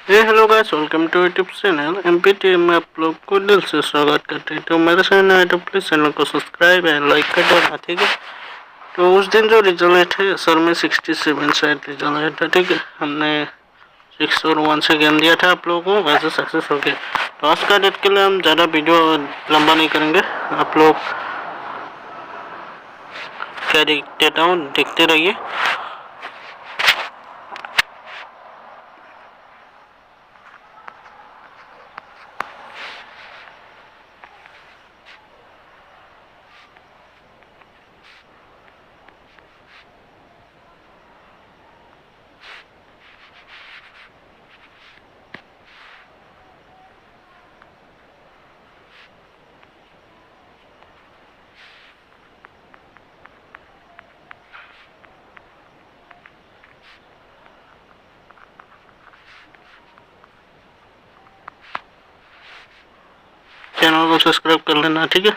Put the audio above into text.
Hello guys, welcome to YouTube channel MPT में आप लोग को दिल से स्वागत करते हैं। तो मेरे चैनल है तो प्लीज़ चैनल को सब्सक्राइब एंड लाइक कर देना, ठीक है। तो उस दिन जो रिजल्ट है असल में 67 शायद रिजल्ट आया था, ठीक है। हमने 6 और 1 से गेम दिया था आप लोगों को, वैसे सक्सेस हो गया। तो आज का डेट के लिए हम ज़्यादा वीडियो लंबा नहीं करेंगे। आप लोग क्या देता हूँ देखते रहिए। चैनल को सब्सक्राइब कर लेना, ठीक है।